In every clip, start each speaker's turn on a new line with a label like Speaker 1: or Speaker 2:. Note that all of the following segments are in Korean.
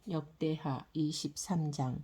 Speaker 1: 역대하 23장.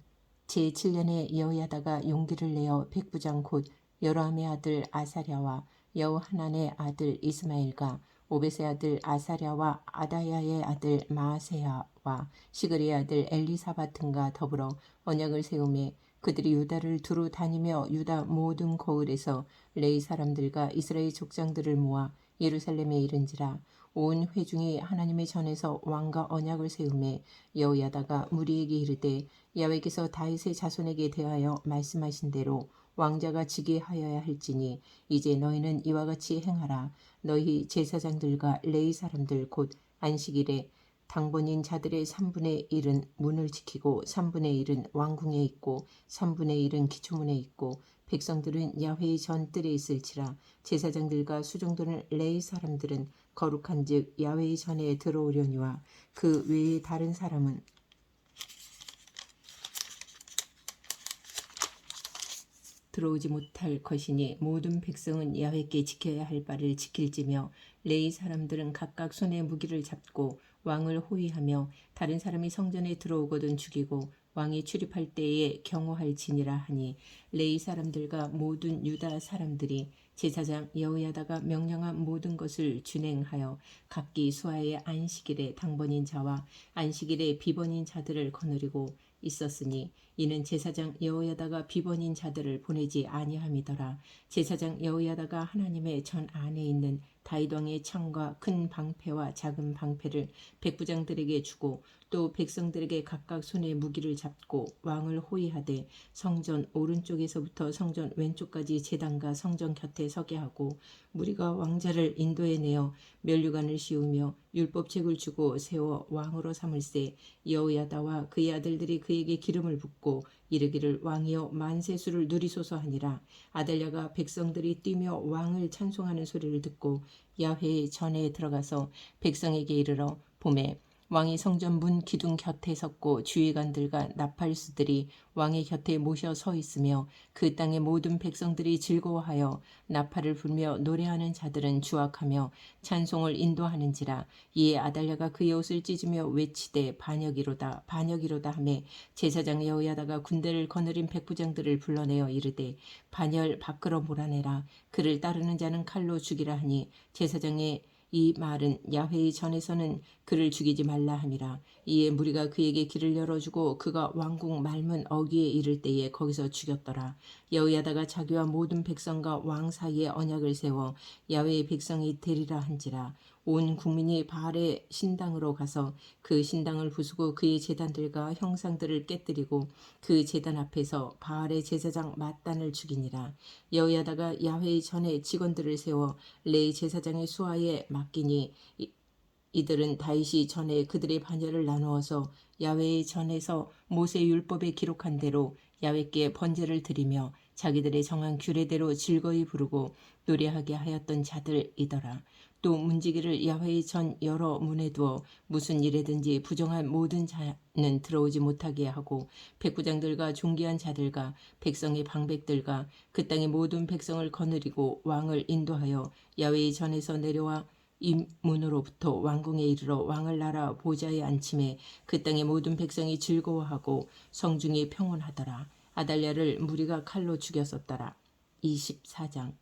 Speaker 1: 제7년에 여호야다가 용기를 내어 백부장 곧 여로함의 아들 아사랴와 여호하난의 아들 이스마엘과 오벳의 아들 아사랴와 아다야의 아들 마아세야와 시그리의 아들 엘리사바튼과 더불어 언약을 세우매 그들이 유다를 두루 다니며 유다 모든 거울에서 레위 사람들과 이스라엘 족장들을 모아 예루살렘에 이른지라. 온 회중이 하나님의 전에서 왕과 언약을 세우매 여호야다가 무리에게 이르되 야훼께서 다윗의 자손에게 대하여 말씀하신 대로 왕자가 지게 하여야 할지니 이제 너희는 이와 같이 행하라. 너희 제사장들과 레위 사람들 곧 안식일에 당번인 자들의 3분의 1은 문을 지키고 3분의 1은 왕궁에 있고 3분의 1은 기초문에 있고 백성들은 야훼의 전 뜰에 있을지라. 제사장들과 수종되는 레위 사람들은 거룩한즉 야훼의 전에 들어오려니와 그 외에 다른 사람은 들어오지 못할 것이니 모든 백성은 야훼께 지켜야 할 바를 지킬지며 레위 사람들은 각각 손에 무기를 잡고 왕을 호위하며 다른 사람이 성전에 들어오거든 죽이고 왕이 출입할 때에 경호할지니라 하니 레위 사람들과 모든 유다 사람들이 제사장 여호야다가 명령한 모든 것을 준행하여 각기 수하의 안식일에 당번인 자와 안식일에 비번인 자들을 거느리고 있었으니 이는 제사장 여호야다가 비번인 자들을 보내지 아니함이더라. 제사장 여호야다가 하나님의 전 안에 있는 다윗 왕의 창과 큰 방패와 작은 방패를 백부장들에게 주고 또 백성들에게 각각 손에 무기를 잡고 왕을 호위하되 성전 오른쪽에서부터 성전 왼쪽까지 제단과 성전 곁에 서게 하고 무리가 왕자를 인도해내어 면류관을 씌우며 율법책을 주고 세워 왕으로 삼을세. 여호야다와 그의 아들들이 그에게 기름을 붓고 이르기를 왕이여 만세수를 누리소서 하니라. 아달랴가 백성들이 뛰며 왕을 찬송하는 소리를 듣고 야훼의 전에 들어가서 백성에게 이르러 보매 왕이 성전 문 기둥 곁에 섰고 주의관들과 나팔수들이 왕의 곁에 모셔 서 있으며 그 땅의 모든 백성들이 즐거워하여 나팔을 불며 노래하는 자들은 주악하며 찬송을 인도하는지라. 이에 아달랴가 그의 옷을 찢으며 외치되 반역이로다 반역이로다 하매 제사장 여호야다가 군대를 거느린 백부장들을 불러내어 이르되 반열 밖으로 몰아내라. 그를 따르는 자는 칼로 죽이라 하니 제사장의 이 말은 야훼의 전에서는 그를 죽이지 말라 함이라. 이에 무리가 그에게 길을 열어주고 그가 왕궁 말문 어귀에 이를 때에 거기서 죽였더라. 여호야다가 자기와 모든 백성과 왕 사이에 언약을 세워 야훼의 백성이 되리라 한지라. 온 국민이 바알의 신당으로 가서 그 신당을 부수고 그의 제단들과 형상들을 깨뜨리고 그 제단 앞에서 바알의 제사장 맏단을 죽이니라. 여호야다가 야훼의 전에 직원들을 세워 레위 제사장의 수하에 맡기니 이들은 다윗이 전에 그들의 반열을 나누어서 야훼의 전에서 모세 율법에 기록한 대로 야훼께 번제를 드리며 자기들의 정한 규례대로 즐거이 부르고 노래하게 하였던 자들이더라. 또 문지기를 야훼의 전 여러 문에 두어 무슨 일에든지 부정한 모든 자는 들어오지 못하게 하고 백부장들과 존귀한 자들과 백성의 방백들과 그 땅의 모든 백성을 거느리고 왕을 인도하여 야훼의 전에서 내려와 이 문으로부터 왕궁에 이르러 왕을 나라 보좌에 앉힘에 그 땅의 모든 백성이 즐거워하고 성중이 평온하더라. 아달랴를 무리가 칼로 죽였었더라. 24장.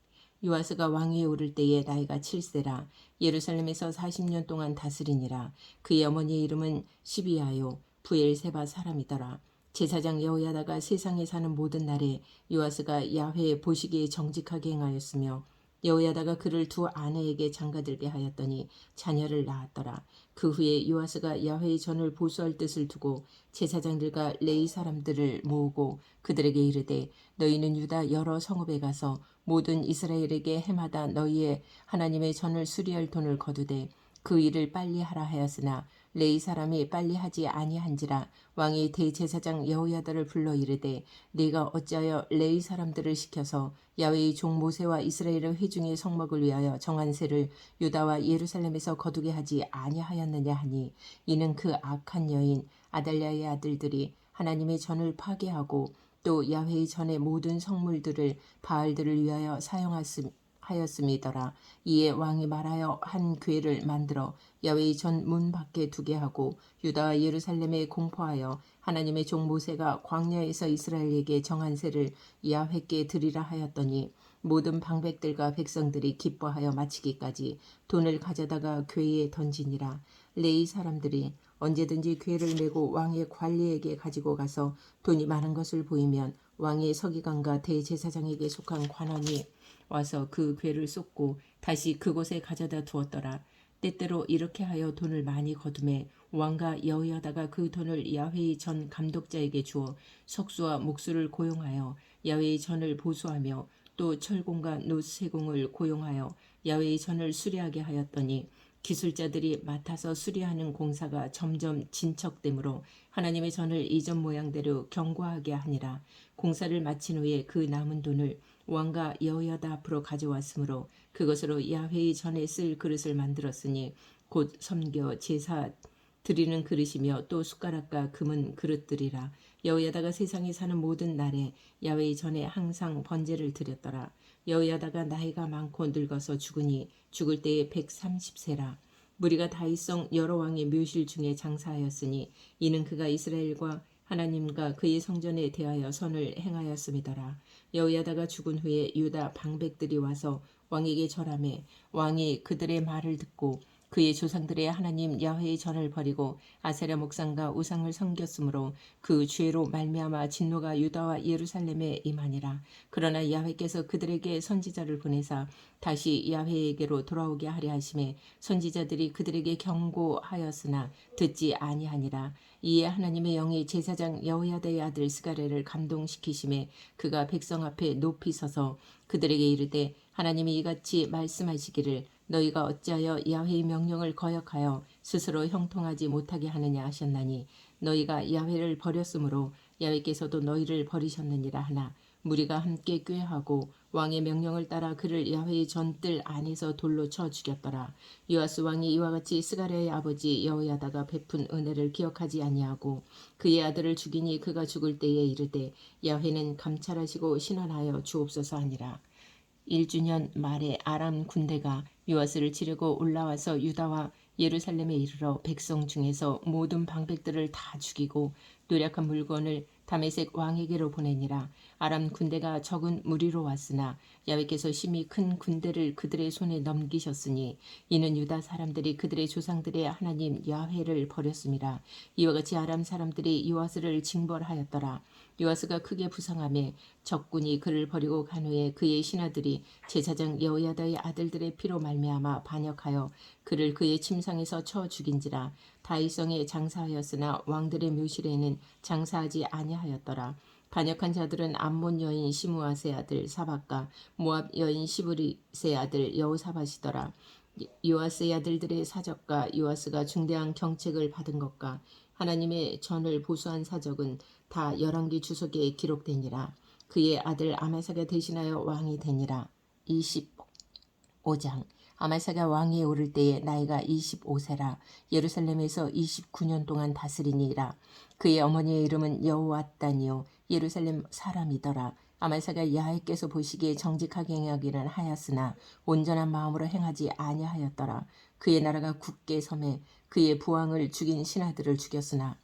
Speaker 1: 요아스가 왕위에 오를 때에 나이가 7세라. 예루살렘에서 40년 동안 다스리니라. 그의 어머니의 이름은 시비아요 부엘세바 사람이더라. 제사장 여호야다가 세상에 사는 모든 날에 요아스가 야훼 보시기에 정직하게 행하였으며 여호야다가 그를 두 아내에게 장가들게 하였더니 자녀를 낳았더라. 그 후에 요아스가 야훼의 전을 보수할 뜻을 두고 제사장들과 레위 사람들을 모으고 그들에게 이르되 너희는 유다 여러 성읍에 가서 모든 이스라엘에게 해마다 너희의 하나님의 전을 수리할 돈을 거두되 그 일을 빨리 하라 하였으나 레위 사람이 빨리 하지 아니한지라. 왕이 대제사장 여호야다를 불러 이르되 네가 어찌하여 레위 사람들을 시켜서 야훼의 종 모세와 이스라엘의 회중의 성막을 위하여 정한 세를 유다와 예루살렘에서 거두게 하지 아니하였느냐 하니 이는 그 악한 여인 아달랴의 아들들이 하나님의 전을 파괴하고 또 야훼의 전의 모든 성물들을 바알들을 위하여 사용하였음이라 하였음이더라. 이에 왕이 말하여 한 궤를 만들어 야훼의 전 문 밖에 두게 하고 유다와 예루살렘에 공포하여 하나님의 종 모세가 광야에서 이스라엘에게 정한 세를 야훼께 드리라 하였더니 모든 방백들과 백성들이 기뻐하여 마치기까지 돈을 가져다가 궤에 던지니라. 레위 사람들이 언제든지 궤를 메고 왕의 관리에게 가지고 가서 돈이 많은 것을 보이면 왕의 서기관과 대제사장에게 속한 관원이 와서 그 궤를 쏟고 다시 그곳에 가져다 두었더라. 때때로 이렇게 하여 돈을 많이 거두매 왕과 여호야다가 그 돈을 야훼의 전 감독자에게 주어 석수와 목수를 고용하여 야훼의 전을 보수하며 또 철공과 노세공을 고용하여 야훼의 전을 수리하게 하였더니 기술자들이 맡아서 수리하는 공사가 점점 진척되므로 하나님의 전을 이전 모양대로 견고하게 하니라. 공사를 마친 후에 그 남은 돈을 왕과 여호야다 앞으로 가져왔으므로 그것으로 야훼의 전에 쓸 그릇을 만들었으니 곧 섬겨 제사 드리는 그릇이며 또 숟가락과 금은 그릇들이라. 여호야다가 세상에 사는 모든 날에 야훼의 전에 항상 번제를 드렸더라. 여호야다가 나이가 많고 늙어서 죽으니 죽을 때에 130세라. 무리가 다윗성 여러 왕의 묘실 중에 장사하였으니 이는 그가 이스라엘과 하나님과 그의 성전에 대하여 선을 행하였음이더라. 여호야다가 죽은 후에 유다 방백들이 와서 왕에게 절하매 왕이 그들의 말을 듣고 그의 조상들의 하나님 야훼의 전을 버리고 아세라 목상과 우상을 섬겼으므로 그 죄로 말미암아 진노가 유다와 예루살렘에 임하니라. 그러나 야훼께서 그들에게 선지자를 보내사 다시 야훼에게로 돌아오게 하려 하심에 선지자들이 그들에게 경고하였으나 듣지 아니하니라. 이에 하나님의 영이 제사장 여호야다의 아들 스가랴를 감동시키심에 그가 백성 앞에 높이 서서 그들에게 이르되 하나님이 이같이 말씀하시기를 너희가 어찌하여 야훼의 명령을 거역하여 스스로 형통하지 못하게 하느냐 하셨나니 너희가 야훼를 버렸으므로 야훼께서도 너희를 버리셨느니라 하나 무리가 함께 꾀하고 왕의 명령을 따라 그를 야훼의 전뜰 안에서 돌로 쳐 죽였더라. 요아스 왕이 이와 같이 스가랴의 아버지 여호야다가 베푼 은혜를 기억하지 아니하고 그의 아들을 죽이니 그가 죽을 때에 이르되 야훼는 감찰하시고 신원하여 주옵소서 하니라. 1주년 말에 아람 군대가 요아스를 치려고 올라와서 유다와 예루살렘에 이르러 백성 중에서 모든 방백들을 다 죽이고 노략한 물건을 다메섹 왕에게로 보내니라. 아람 군대가 적은 무리로 왔으나 야훼께서 심히 큰 군대를 그들의 손에 넘기셨으니 이는 유다 사람들이 그들의 조상들의 하나님 야훼를 버렸음이라. 이와 같이 아람 사람들이 요아스를 징벌하였더라. 요아스가 크게 부상하며 적군이 그를 버리고 간 후에 그의 신하들이 제사장 여호야다의 아들들의 피로 말미암아 반역하여 그를 그의 침상에서 쳐 죽인지라. 다윗성에 장사하였으나 왕들의 묘실에는 장사하지 아니하였더라. 반역한 자들은 암몬 여인 시므아세 아들 사박과 모압 여인 시브리세 아들 여호사밧이더라. 요아스의 아들들의 사적과 요아스가 중대한 경책을 받은 것과 하나님의 전을 보수한 사적은 다 열왕기 주석에 기록되니라. 그의 아들 아마사가 대신하여 왕이 되니라. 25장 아마사가 왕위에 오를 때에 나이가 25세라. 예루살렘에서 29년 동안 다스리니라. 그의 어머니의 이름은 여호앗단이요 예루살렘 사람이더라. 아마사가 야훼께서 보시기에 정직하게 행하기는 하였으나 온전한 마음으로 행하지 아니하였더라. 그의 나라가 굳게 섬에 그의 부왕을 죽인 신하들을 죽였으나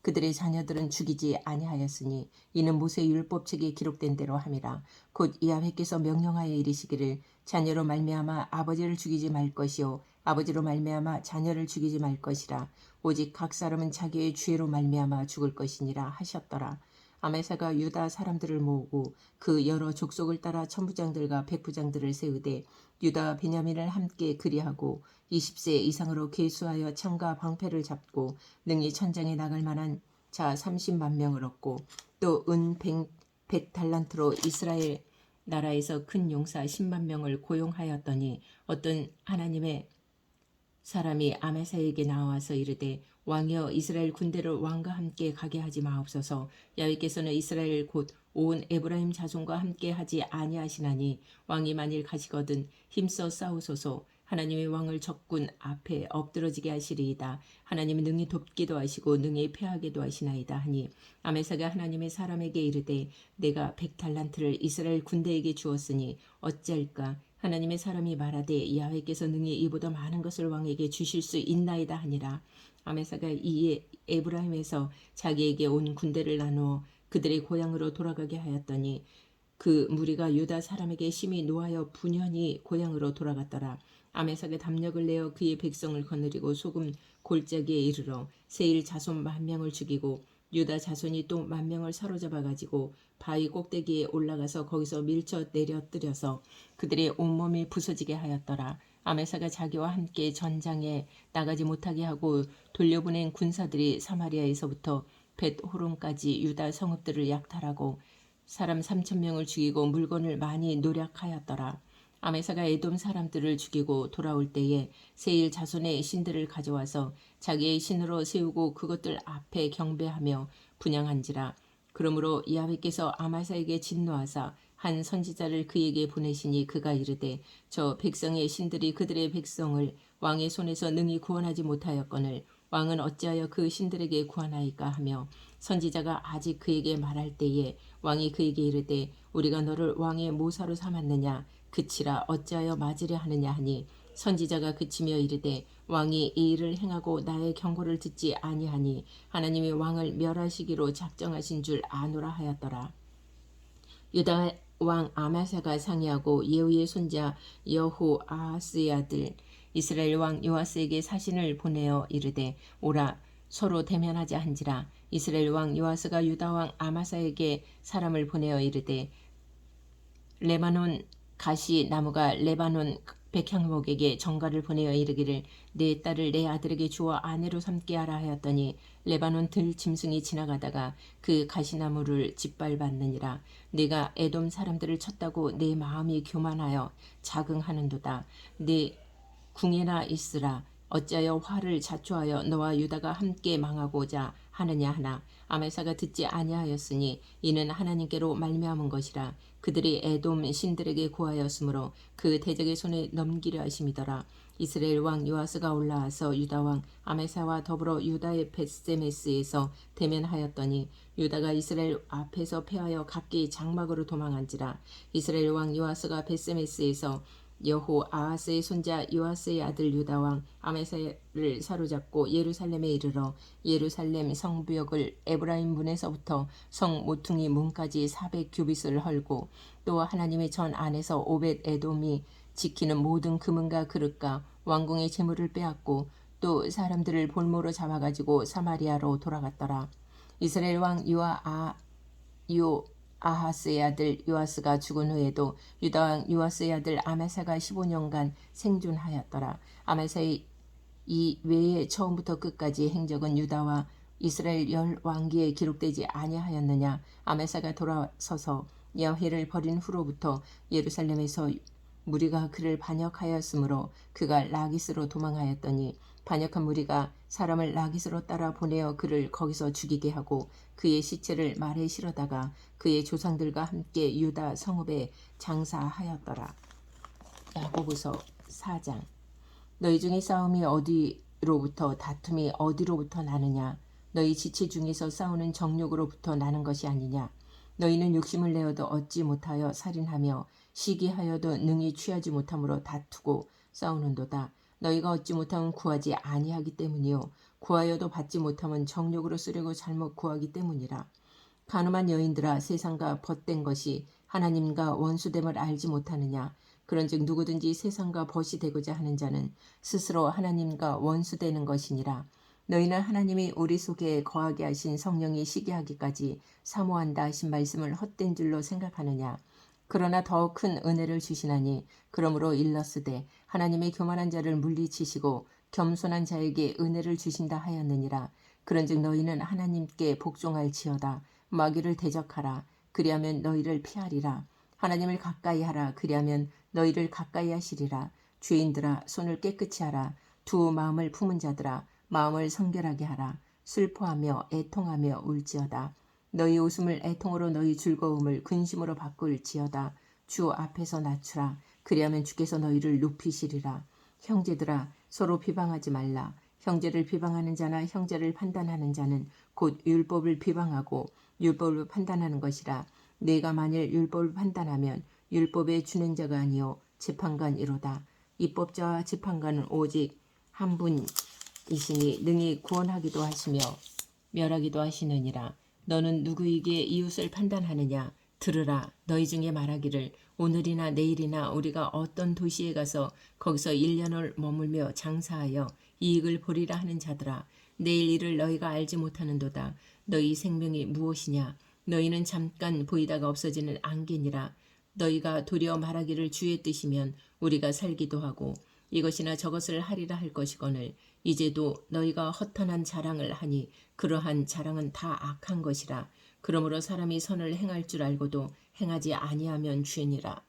Speaker 1: 그들의 자녀들은 죽이지 아니하였으니 이는 모세 율법책에 기록된 대로 함이라. 곧 야훼께서 명령하여 이르시기를 자녀로 말미암아 아버지를 죽이지 말 것이요 아버지로 말미암아 자녀를 죽이지 말 것이라. 오직 각 사람은 자기의 죄로 말미암아 죽을 것이니라 하셨더라. 아메사가 유다 사람들을 모으고 그 여러 족속을 따라 천부장들과 백부장들을 세우되 유다와 베냐민을 함께 그리하고 20세 이상으로 계수하여 창과 방패를 잡고 능히 천장에 나갈 만한 자 30만 명을 얻고 또 은 100달란트로 이스라엘 나라에서 큰 용사 10만 명을 고용하였더니 어떤 하나님의 사람이 아메사에게 나와서 이르되 왕이여 이스라엘 군대를 왕과 함께 가게 하지 마옵소서. 야훼께서는 이스라엘 곧 온 에브라임 자손과 함께 하지 아니하시나니 왕이 만일 가시거든 힘써 싸우소서. 하나님의 왕을 적군 앞에 엎드러지게 하시리이다. 하나님은 능히 돕기도 하시고 능히 패하게도 하시나이다 하니 아메사가 하나님의 사람에게 이르되 내가 100달란트를 이스라엘 군대에게 주었으니 어찌할까. 하나님의 사람이 말하되 야훼께서 능히 이보다 많은 것을 왕에게 주실 수 있나이다 하니라. 아메사가 이에 에브라임에서 자기에게 온 군대를 나누어 그들의 고향으로 돌아가게 하였더니 그 무리가 유다 사람에게 심히 노하여 분연히 고향으로 돌아갔더라. 아메사가 담력을 내어 그의 백성을 거느리고 소금 골짜기에 이르러 세일 자손 10,000명을 죽이고 유다 자손이 또 10,000명을 사로잡아 가지고 바위 꼭대기에 올라가서 거기서 밀쳐 내려뜨려서 그들의 온몸이 부서지게 하였더라. 아메사가 자기와 함께 전장에 나가지 못하게 하고 돌려보낸 군사들이 사마리아에서부터 벳호론까지 유다 성읍들을 약탈하고 사람 3,000명을 죽이고 물건을 많이 노략하였더라. 아메사가 에돔 사람들을 죽이고 돌아올 때에 세일 자손의 신들을 가져와서 자기의 신으로 세우고 그것들 앞에 경배하며 분향한지라. 그러므로 야훼께서 아마사에게 진노하사 한 선지자를 그에게 보내시니 그가 이르되 저 백성의 신들이 그들의 백성을 왕의 손에서 능히 구원하지 못하였거늘 왕은 어찌하여 그 신들에게 구하나이까 하며 선지자가 아직 그에게 말할 때에 왕이 그에게 이르되 우리가 너를 왕의 모사로 삼았느냐 그치라 어찌하여 맞으려 하느냐 하니 선지자가 그치며 이르되 왕이 이 일을 행하고 나의 경고를 듣지 아니하니 하나님이 왕을 멸하시기로 작정하신 줄 아노라 하였더라. 유다 왕 아마사가 상의하고 예후의 손자 여호아하스의 아들 이스라엘 왕 요아스에게 사신을 보내어 이르되 오라 서로 대면하자 한지라. 이스라엘 왕 요아스가 유다 왕 아마사에게 사람을 보내어 이르되 레바논 가시 나무가 레바논 백향목에게 전가를 보내어 이르기를 내 딸을 내 아들에게 주어 아내로 삼게 하라 하였더니 레바논 들 짐승이 지나가다가 그 가시나무를 짓밟았느니라. 네가 에돔 사람들을 쳤다고 내 마음이 교만하여 자긍하는도다. 네 궁예나 있으라. 어찌하여 화를 자초하여 너와 유다가 함께 망하고자 하느냐 하나 아메사가 듣지 아니하였으니 이는 하나님께로 말미암은 것이라. 그들이 에돔 신들에게 구하였으므로 그 대적의 손에 넘기려 하심이더라. 이스라엘 왕 요아스가 올라와서 유다 왕 아메사와 더불어 유다의 벳세메스에서 대면하였더니 유다가 이스라엘 앞에서 패하여 각기 장막으로 도망한지라. 이스라엘 왕 요아스가 벳세메스에서 여호아하스의 손자 요아스의 아들 유다 왕 아메사를 사로잡고 예루살렘에 이르러 예루살렘 성부역을 에브라임 문에서부터 성 모퉁이 문까지 400규빗을 헐고 또 하나님의 전 안에서 오벳 에돔이 지키는 모든 금은과 그릇과 왕궁의 재물을 빼앗고 또 사람들을 볼모로 잡아가지고 사마리아로 돌아갔더라. 이스라엘 왕 아하스의 아들 요아스가 죽은 후에도 유다 왕 요아스의 아들 아메사가 15년간 생존하였더라. 아메사의 이 외에 처음부터 끝까지 행적은 유다와 이스라엘 열 왕기에 기록되지 아니하였느냐. 아메사가 돌아서서 야훼를 버린 후로부터 예루살렘에서 무리가 그를 반역하였으므로 그가 라기스로 도망하였더니 반역한 무리가 사람을 라기스로 따라 보내어 그를 거기서 죽이게 하고 그의 시체를 말에 실어다가 그의 조상들과 함께 유다 성읍에 장사하였더라. 야고보서 4장. 너희 중에 싸움이 어디로부터 다툼이 어디로부터 나느냐. 너희 지체 중에서 싸우는 정욕으로부터 나는 것이 아니냐. 너희는 욕심을 내어도 얻지 못하여 살인하며 시기하여도 능히 취하지 못함으로 다투고 싸우는도다. 너희가 얻지 못하면 구하지 아니하기 때문이요 구하여도 받지 못하면 정욕으로 쓰려고 잘못 구하기 때문이라. 간음한 여인들아 세상과 벗된 것이 하나님과 원수됨을 알지 못하느냐. 그런즉 누구든지 세상과 벗이 되고자 하는 자는 스스로 하나님과 원수되는 것이니라. 너희는 하나님이 우리 속에 거하게 하신 성령이 시기하기까지 사모한다 하신 말씀을 헛된 줄로 생각하느냐. 그러나 더 큰 은혜를 주시나니 그러므로 일렀으되 하나님의 교만한 자를 물리치시고 겸손한 자에게 은혜를 주신다 하였느니라. 그런즉 너희는 하나님께 복종할지어다. 마귀를 대적하라. 그리하면 너희를 피하리라. 하나님을 가까이 하라. 그리하면 너희를 가까이 하시리라. 죄인들아 손을 깨끗이 하라. 두 마음을 품은 자들아 마음을 성결하게 하라. 슬퍼하며 애통하며 울지어다. 너희 웃음을 애통으로 너희 즐거움을 근심으로 바꿀지어다. 주 앞에서 낮추라. 그리하면 주께서 너희를 높이시리라. 형제들아 서로 비방하지 말라. 형제를 비방하는 자나 형제를 판단하는 자는 곧 율법을 비방하고 율법을 판단하는 것이라. 내가 만일 율법을 판단하면 율법의 준행자가 아니요 재판관이로다. 입법자와 재판관은 오직 한 분이시니 능히 구원하기도 하시며 멸하기도 하시느니라. 너는 누구에게 이웃을 판단하느냐? 들으라. 너희 중에 말하기를 오늘이나 내일이나 우리가 어떤 도시에 가서 거기서 1년을 머물며 장사하여 이익을 보리라 하는 자들아. 내일 일을 너희가 알지 못하는도다. 너희 생명이 무엇이냐? 너희는 잠깐 보이다가 없어지는 안개니라. 너희가 도리어 말하기를 주의 뜻이면 우리가 살기도 하고 이것이나 저것을 하리라 할 것이거늘 이제도 너희가 허탄한 자랑을 하니 그러한 자랑은 다 악한 것이라. 그러므로 사람이 선을 행할 줄 알고도 행하지 아니하면 죄니라.